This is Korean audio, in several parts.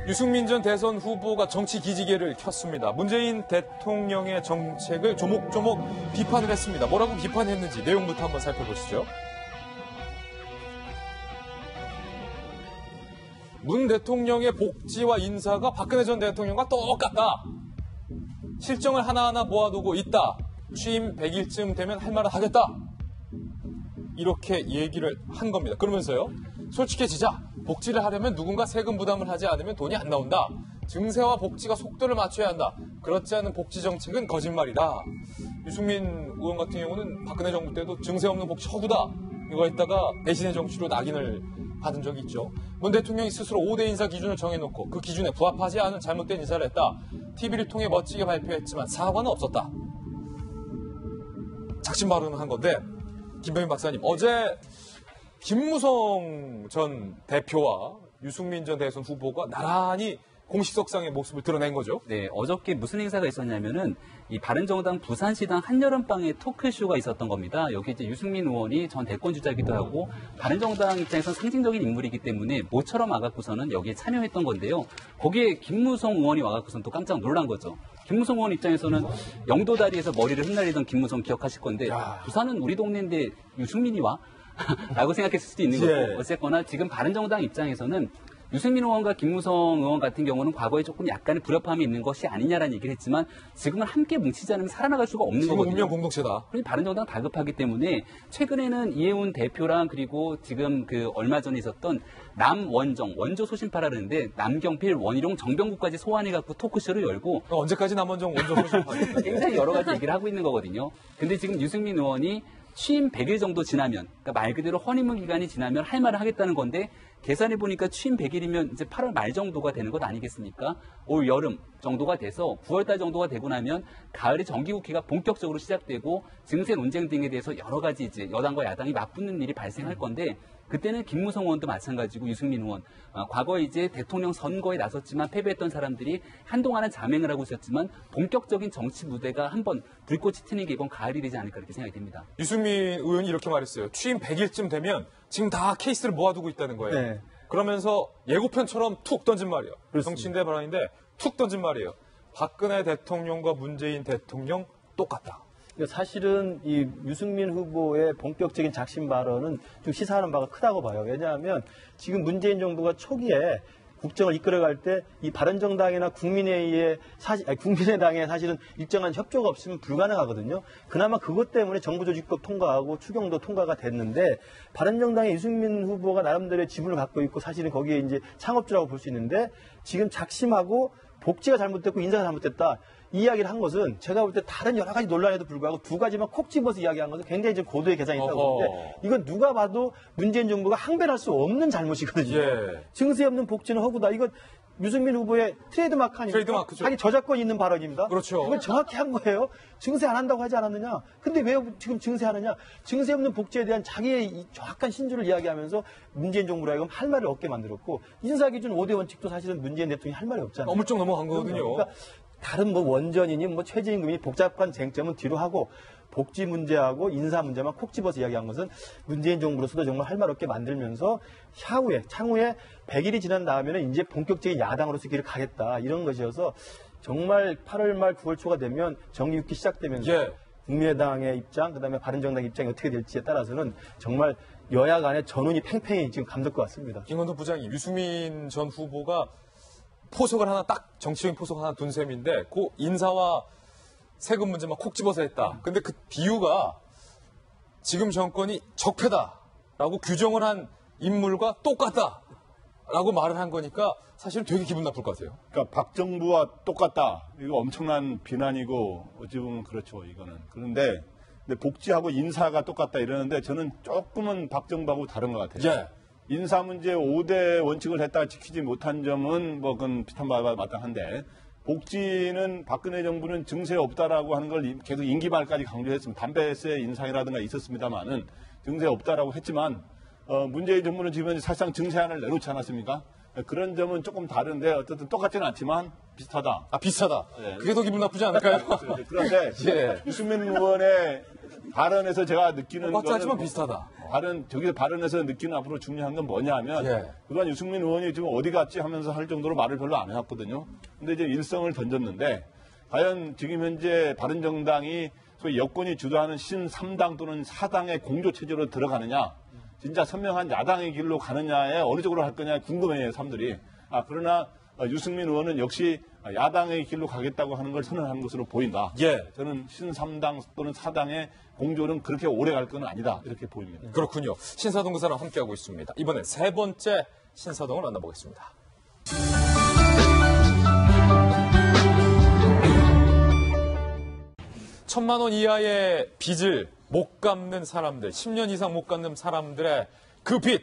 유승민 전 대선 후보가 정치 기지개를 켰습니다. 문재인 대통령의 정책을 조목조목 비판을 했습니다. 뭐라고 비판했는지 내용부터 한번 살펴보시죠. 문 대통령의 복지와 인사가 박근혜 전 대통령과 똑같다. 실정을 하나하나 모아두고 있다. 취임 100일쯤 되면 할 말은 하겠다. 이렇게 얘기를 한 겁니다. 그러면서요. 솔직해지자. 복지를 하려면 누군가 세금 부담을 하지 않으면 돈이 안 나온다. 증세와 복지가 속도를 맞춰야 한다. 그렇지 않은 복지 정책은 거짓말이다. 유승민 의원 같은 경우는 박근혜 정부 때도 증세 없는 복지 허구다. 이거 했다가 배신의 정치로 낙인을 받은 적이 있죠. 문 대통령이 스스로 5대 인사 기준을 정해놓고 그 기준에 부합하지 않은 잘못된 인사를 했다. TV를 통해 멋지게 발표했지만 사과는 없었다. 작심 발언을 한 건데 김병민 박사님, 어제 김무성 전 대표와 유승민 전 대선 후보가 나란히 공식석상의 모습을 드러낸 거죠. 네, 어저께 무슨 행사가 있었냐면은 이 바른정당 부산시당 한여름방에 토크쇼가 있었던 겁니다. 여기 이제 유승민 의원이 전 대권주자이기도 하고 바른정당 입장에서는 상징적인 인물이기 때문에 모처럼 와갖고서는 여기에 참여했던 건데요. 거기에 김무성 의원이 와갖고서는 또 깜짝 놀란 거죠. 김무성 의원 입장에서는 영도다리에서 머리를 흩날리던 김무성 기억하실 건데 부산은 우리 동네인데 유승민이 와? 라고 생각했을 수도 있는 거고 어쨌거나 지금 바른정당 입장에서는 유승민 의원과 김무성 의원 같은 경우는 과거에 조금 약간의 불협화음이 있는 것이 아니냐라는 얘기를 했지만 지금은 함께 뭉치지 않으면 살아나갈 수가 없는 거거든요. 운명 공동체다. 그래서 바른정당 다급하기 때문에 최근에는 이해운 대표랑 그리고 지금 그 얼마 전에 있었던 남원정, 원조 소신파라는데 남경필, 원희룡, 정병국까지 소환해갖고 토크쇼를 열고 언제까지 남원정, 원조 소신파? 굉장히 여러 가지 얘기를 하고 있는 거거든요. 근데 지금 유승민 의원이 취임 100일 정도 지나면, 그러니까 말 그대로 허니문 기간이 지나면 할 말을 하겠다는 건데 계산해 보니까 취임 100일이면 이제 8월 말 정도가 되는 것 아니겠습니까? 올 여름 정도가 돼서 9월달 정도가 되고 나면 가을에 정기국회가 본격적으로 시작되고 증세 논쟁 등에 대해서 여러 가지 이제 여당과 야당이 맞붙는 일이 발생할 건데 그때는 김무성 의원도 마찬가지고 유승민 의원 과거에 이제 대통령 선거에 나섰지만 패배했던 사람들이 한동안은 자맹을 하고 있었지만 본격적인 정치 무대가 한번 불꽃이 튀는 게 이번 가을이 되지 않을까 이렇게 생각이 됩니다. 유승민 의원이 이렇게 말했어요. 취임 100일쯤 되면 지금 다 케이스를 모아두고 있다는 거예요. 네. 그러면서 예고편처럼 툭 던진 말이에요. 정치인대 발언인데 툭 던진 말이에요. 박근혜 대통령과 문재인 대통령 똑같다. 사실은 이 유승민 후보의 본격적인 작심 발언은 좀 시사하는 바가 크다고 봐요. 왜냐하면 지금 문재인 정부가 초기에 국정을 이끌어갈 때 이 바른정당이나 국민의당에 사실은 일정한 협조가 없으면 불가능하거든요. 그나마 그것 때문에 정부조직법 통과하고 추경도 통과가 됐는데 바른정당의 유승민 후보가 나름대로의 지분을 갖고 있고 사실은 거기에 이제 창업주라고 볼 수 있는데 지금 작심하고 복지가 잘못됐고 인사가 잘못됐다. 이 이야기를 한 것은 제가 볼 때 다른 여러 가지 논란에도 불구하고 두 가지만 콕 집어서 이야기한 것은 굉장히 좀 고도의 계산이 있다고 보는데 이건 누가 봐도 문재인 정부가 항변할 수 없는 잘못이거든요. 증세 없는 복지는 허구다. 이건 유승민 후보의 트레이드마크 아닙니까? 트레이드마크죠. 자기 저작권 있는 발언입니다. 그렇죠. 이건 정확히 한 거예요. 증세 안 한다고 하지 않았느냐. 근데 왜 지금 증세하느냐. 증세 없는 복지에 대한 자기의 정확한 신조를 이야기하면서 문재인 정부로 하여금 할 말을 없게 만들었고 인사기준 5대 원칙도 사실은 문재인 대통령이 할 말이 없잖아요. 어물쩍 넘어간 거거든요. 그러니까 다른 뭐 원전이니 뭐 최저임금이 복잡한 쟁점은 뒤로 하고 복지 문제하고 인사 문제만 콕 집어서 이야기한 것은 문재인 정부로서도 정말 할 말 없게 만들면서 향후에 100일이 지난 다음에는 이제 본격적인 야당으로서 길을 가겠다 이런 것이어서 정말 8월 말 9월 초가 되면 정기국회 시작되면서 국민의당의 입장 그다음에 바른정당 입장이 어떻게 될지에 따라서는 정말 여야 간의 전운이 팽팽히 지금 감돌 것 같습니다. 김원도 부장님, 유승민 전 후보가 포석을 하나 딱 정치적인 포석 하나 둔 셈인데 그 인사와 세금 문제만 콕 집어서 했다. 근데 그 비유가 지금 정권이 적폐다라고 규정을 한 인물과 똑같다라고 말을 한 거니까 사실은 되게 기분 나쁠 것 같아요. 그러니까 박정부와 똑같다. 이거 엄청난 비난이고 어찌 보면 그렇죠. 이거는. 그런데 복지하고 인사가 똑같다 이러는데 저는 조금은 박정부하고 다른 것 같아요. 인사 문제 5대 원칙을 했다가 지키지 못한 점은 뭐 그건 비슷한 바가 마땅한데 복지는 박근혜 정부는 증세 없다라고 하는 걸 계속 임기 말까지 강조했습니다. 담배세 인상이라든가 있었습니다만은 증세 없다라고 했지만 문재인 정부는 지금 사실상 증세안을 내놓지 않았습니까? 그런 점은 조금 다른데 어쨌든 똑같지는 않지만 비슷하다. 비슷하다. 그게 더 기분 나쁘지 않을까요? 그런데 유승민 의원의 발언에서 제가 느끼는 똑같지 거는 않지만 비슷하다. 저기서 발언에서 느끼는 앞으로 중요한 건 뭐냐면 예. 그동안 유승민 의원이 지금 어디 갔지 하면서 할 정도로 말을 별로 안 해왔거든요. 근데 이제 일성을 던졌는데 과연 지금 현재 바른정당이 소위 여권이 주도하는 신3당 또는 4당의 공조체제로 들어가느냐, 진짜 선명한 야당의 길로 가느냐에 어느 쪽으로 할 거냐 궁금해요, 사람들이. 그러나 유승민 의원은 역시 야당의 길로 가겠다고 하는 걸 선언하는 것으로 보인다. 예. 저는 신3당 또는 4당의 공조는 그렇게 오래 갈 건 아니다. 이렇게 보입니다. 그렇군요. 신사동 그 사람 함께하고 있습니다. 이번엔 세 번째 신사동을 만나보겠습니다. 1,000만 원 이하의 빚을 못 갚는 사람들, 10년 이상 못 갚는 사람들의 그 빚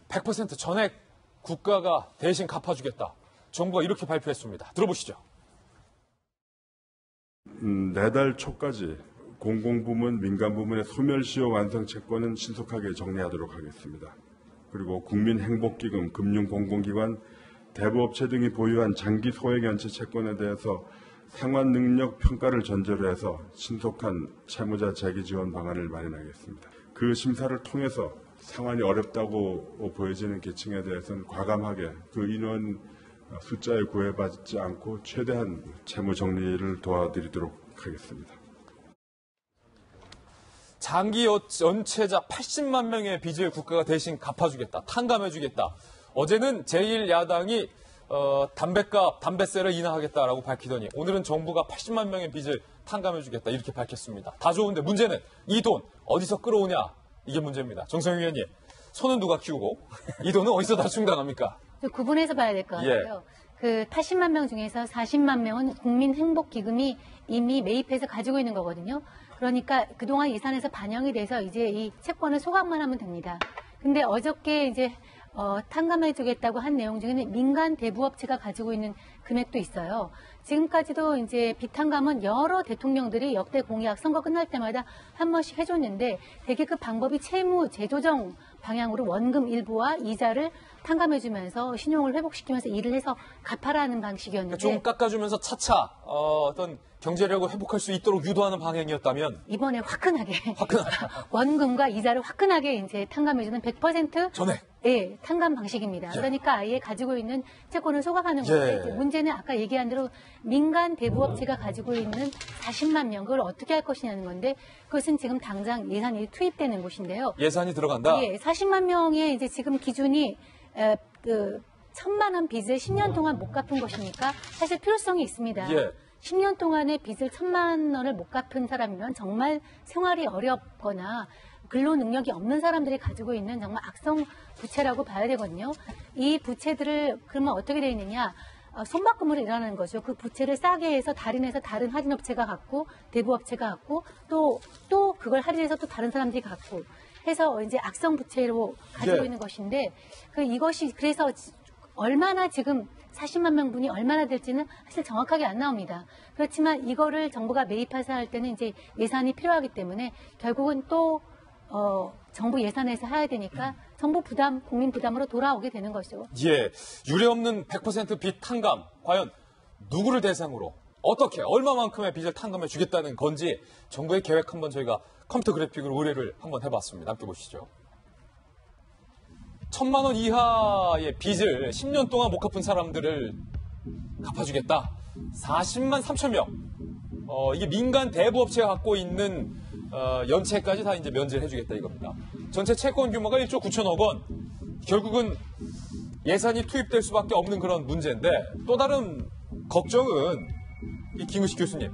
100% 전액 국가가 대신 갚아주겠다. 정부가 이렇게 발표했습니다. 들어보시죠. 내달 초까지 공공부문, 민간부문의 소멸시효 완성 채권은 신속하게 정리하도록 하겠습니다. 그리고 국민행복기금, 금융공공기관, 대부업체 등이 보유한 장기 소액연체 채권에 대해서 상환 능력 평가를 전제로 해서 신속한 채무자 재기 지원 방안을 마련하겠습니다. 그 심사를 통해서 상환이 어렵다고 보여지는 계층에 대해서는 과감하게 그 인원 숫자에 구애받지 않고 최대한 채무 정리를 도와드리도록 하겠습니다. 장기 연체자 80만 명의 빚을 국가가 대신 갚아주겠다. 탕감해주겠다. 어제는 제1야당이 담배값, 담배세를 인하하겠다라고 밝히더니 오늘은 정부가 80만 명의 빚을 탕감해주겠다 이렇게 밝혔습니다. 다 좋은데 문제는 이 돈 어디서 끌어오냐 이게 문제입니다. 정성윤 의원님, 손은 누가 키우고 이 돈은 어디서 다 충당합니까? 구분해서 봐야 될 것 같아요. 그 80만 명 중에서 40만 명은 국민행복기금이 이미 매입해서 가지고 있는 거거든요. 그러니까 그동안 예산에서 반영이 돼서 이제 이 채권을 소각만 하면 됩니다. 근데 어저께 이제 탕감해주겠다고 한 내용 중에는 민간 대부업체가 가지고 있는 금액도 있어요. 지금까지도 이제 빚탕감은 여러 대통령들이 역대 공약 선거 끝날 때마다 한 번씩 해줬는데 대개 그 방법이 채무 재조정 방향으로 원금 일부와 이자를 탕감해주면서 신용을 회복시키면서 일을 해서 갚아라는 방식이었는데 좀 깎아주면서 차차 어떤 경제력을 회복할 수 있도록 유도하는 방향이었다면 이번에 화끈하게 원금과 이자를 화끈하게 이제 탕감해주는 100% 전액 예, 탕감 방식입니다. 그러니까 아예 가지고 있는 채권을 소각하는 건데 문제는 아까 얘기한 대로 민간 대부업체가 가지고 있는 40만 명 그걸 어떻게 할 것이냐는 건데 그것은 지금 당장 예산이 투입되는 곳인데요. 예산이 들어간다? 예, 40만 명의 이제 지금 기준이 1,000만 원 빚을 10년 동안 못 갚은 것이니까 사실 필요성이 있습니다. 예. 10년 동안의 빚을 1,000만 원을 못 갚은 사람이면 정말 생활이 어렵거나 근로 능력이 없는 사람들이 가지고 있는 정말 악성 부채라고 봐야 되거든요. 이 부채들을 그러면 어떻게 되어 있느냐? 손바꿈으로 일어나는 거죠. 그 부채를 싸게 해서 할인해서 다른 할인업체가 갖고 대부업체가 갖고 또 그걸 할인해서 또 다른 사람들이 갖고 해서 이제 악성 부채로 가지고 있는 것인데 이것이 그래서 얼마나 지금 40만 명분이 얼마나 될지는 사실 정확하게 안 나옵니다. 그렇지만 이거를 정부가 매입해서 할 때는 이제 예산이 필요하기 때문에 결국은 또 정부 예산에서 해야 되니까 정부 부담, 국민 부담으로 돌아오게 되는 것이죠. 예, 유례없는 100% 빚 탕감. 과연 누구를 대상으로 어떻게 얼마만큼의 빚을 탕감해 주겠다는 건지 정부의 계획 한번 저희가 컴퓨터 그래픽으로 의뢰를 한번 해봤습니다. 함께 보시죠. 1,000만 원 이하의 빚을 10년 동안 못 갚은 사람들을 갚아주겠다. 40만 3천 명. 이게 민간 대부업체가 갖고 있는 연체까지 다 이제 면제를 해주겠다 이겁니다. 전체 채권 규모가 1조 9천억 원. 결국은 예산이 투입될 수밖에 없는 그런 문제인데 또 다른 걱정은 이 김우식 교수님.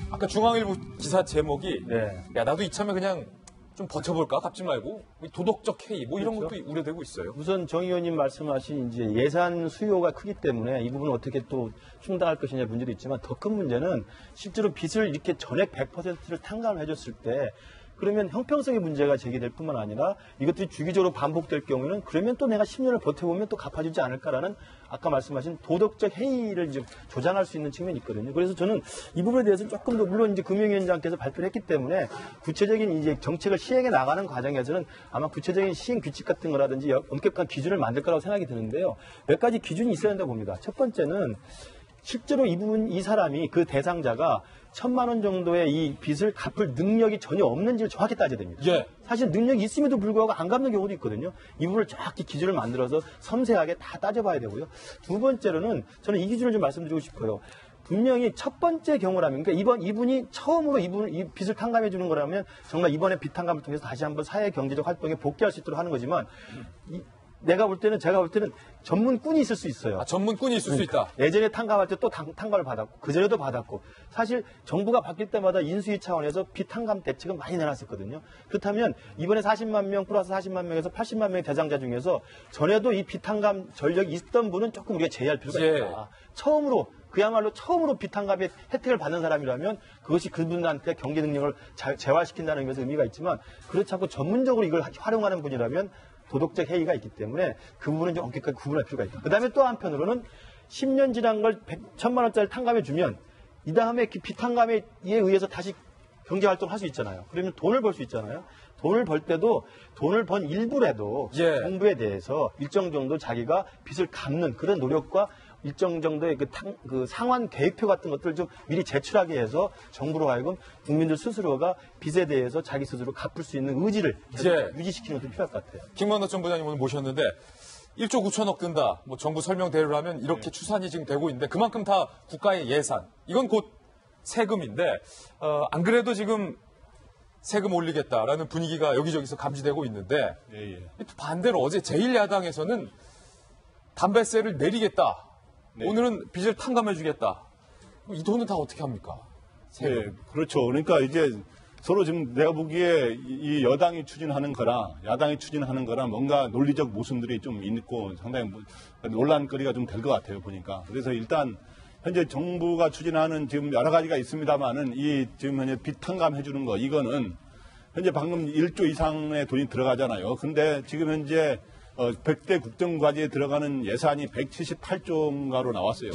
아까 중앙일보 기사 제목이 야 나도 이참에 그냥 좀 버텨볼까? 갚지 말고 도덕적 해이 뭐 이런 것도 우려되고 있어요. 우선 정 의원님 말씀하신 이제 예산 수요가 크기 때문에 이 부분을 어떻게 또 충당할 것이냐 문제도 있지만 더 큰 문제는 실제로 빚을 이렇게 전액 100%를 탕감을 해줬을 때 그러면 형평성의 문제가 제기될 뿐만 아니라 이것들이 주기적으로 반복될 경우는 그러면 또 내가 10년을 버텨보면 또 갚아주지 않을까라는 아까 말씀하신 도덕적 해이를 이제 조장할 수 있는 측면이 있거든요. 그래서 저는 이 부분에 대해서는 조금 더 물론 이제 금융위원장께서 발표를 했기 때문에 구체적인 이제 정책을 시행해 나가는 과정에서는 아마 구체적인 시행 규칙 같은 거라든지 엄격한 기준을 만들 거라고 생각이 드는데요. 몇 가지 기준이 있어야 한다고 봅니다. 첫 번째는 실제로 이 사람이 그 대상자가 1,000만 원 정도의 이 빚을 갚을 능력이 전혀 없는지를 정확히 따져야 됩니다. 예. 사실 능력이 있음에도 불구하고 안 갚는 경우도 있거든요. 이 부분을 정확히 기준을 만들어서 섬세하게 다 따져봐야 되고요. 두 번째로는 저는 이 기준을 좀 말씀드리고 싶어요. 분명히 첫 번째 경우라면, 그러니까 이분이 처음으로 이 빚을 탕감해 주는 거라면 정말 이번에 빚 탕감을 통해서 다시 한번 사회 경제적 활동에 복귀할 수 있도록 하는 거지만, 제가 볼 때는 전문꾼이 있을 수 있어요. 전문꾼이 있을 수 있다. 예전에 탕감할 때 또 탕감을 받았고, 그전에도 받았고, 사실 정부가 바뀔 때마다 인수위 차원에서 빚 탕감 대책은 많이 내놨었거든요. 그렇다면 이번에 40만 명 플러스 40만 명에서 80만 명의 대상자 중에서 전에도 이 빚 탕감 전력이 있던 분은 조금 우리가 제외할 필요가 있다. 그야말로 처음으로 빚 탕감의 혜택을 받는 사람이라면 그것이 그분한테 경제 능력을 재활시킨다는 의미에서 의미가 있지만, 그렇지 않고 전문적으로 이걸 활용하는 분이라면 도덕적 해이가 있기 때문에 그 부분은 좀 엄격하게 구분할 필요가 있다. 그 다음에 또 한편으로는 10년 지난 걸 1,000만 원짜리 탕감해 주면 이 다음에 그 빚 탕감에 의해서 다시 경제 활동을 할 수 있잖아요. 그러면 돈을 벌 수 있잖아요. 돈을 벌 때도 돈을 번 일부라도 예. 정부에 대해서 일정 정도 자기가 빚을 갚는 그런 노력과 일정 정도의 그 상환 계획표 같은 것들을 좀 미리 제출하게 해서 정부로 하여금 국민들 스스로가 빚에 대해서 자기 스스로 갚을 수 있는 의지를 유지시키는 것도 필요할 것 같아요. 김만덕 전 부장님 오늘 모셨는데 1조 9천억 든다. 뭐 정부 설명대로 하면 이렇게 추산이 지금 되고 있는데 그만큼 다 국가의 예산. 이건 곧 세금인데 안 그래도 지금 세금 올리겠다라는 분위기가 여기저기서 감지되고 있는데 반대로 어제 제1야당에서는 담배세를 내리겠다. 오늘은 빚을 탕감해주겠다. 이 돈은 다 어떻게 합니까? 네, 그렇죠. 그러니까 이제 서로 지금 내가 보기에 이 여당이 추진하는 거랑 야당이 추진하는 거랑 뭔가 논리적 모순들이 좀 있고 상당히 논란거리가 좀 될 것 같아요, 보니까. 그래서 일단 현재 정부가 추진하는 지금 여러 가지가 있습니다만은 이 지금 현재 빚 탕감해 주는 거 이거는 현재 방금 1조 이상의 돈이 들어가잖아요. 근데 지금 현재 100대 국정과제에 들어가는 예산이 178조인가로 나왔어요.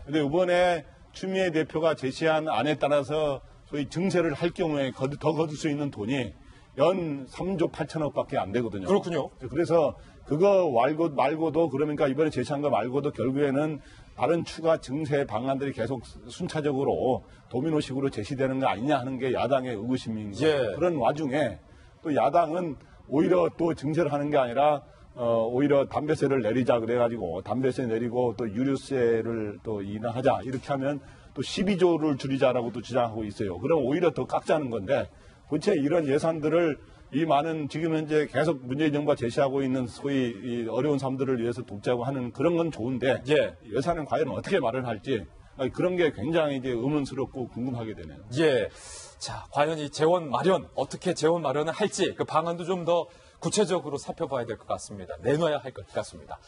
근데 이번에 추미애 대표가 제시한 안에 따라서 소위 증세를 할 경우에 더 거둘 수 있는 돈이 연 3조 8천억밖에 안 되거든요. 그렇군요. 그래서 그거 말고도 그러니까 이번에 제시한 거 말고도 결국에는 다른 추가 증세 방안들이 계속 순차적으로 도미노식으로 제시되는 거 아니냐 하는 게 야당의 의구심인 거예요. 그런 와중에 또 야당은 오히려 또 증세를 하는 게 아니라 오히려 담배세를 내리자 그래가지고 담배세 내리고 또 유류세를 또 인하하자 이렇게 하면 또 12조를 줄이자라고 또 주장하고 있어요. 그럼 오히려 더 깎자는 건데 본체 이런 예산들을 이 많은 지금 현재 계속 문재인 정부가 제시하고 있는 소위 이 어려운 사람들을 위해서 돕자고 하는 그런 건 좋은데 예산은 과연 어떻게 마련할지 그런 게 굉장히 이제 의문스럽고 궁금하게 되네요. 자, 과연 이 재원 마련 어떻게 재원 마련을 할지 그 방안도 좀 더 구체적으로 살펴봐야 될 것 같습니다. 내놔야 할 것 같습니다.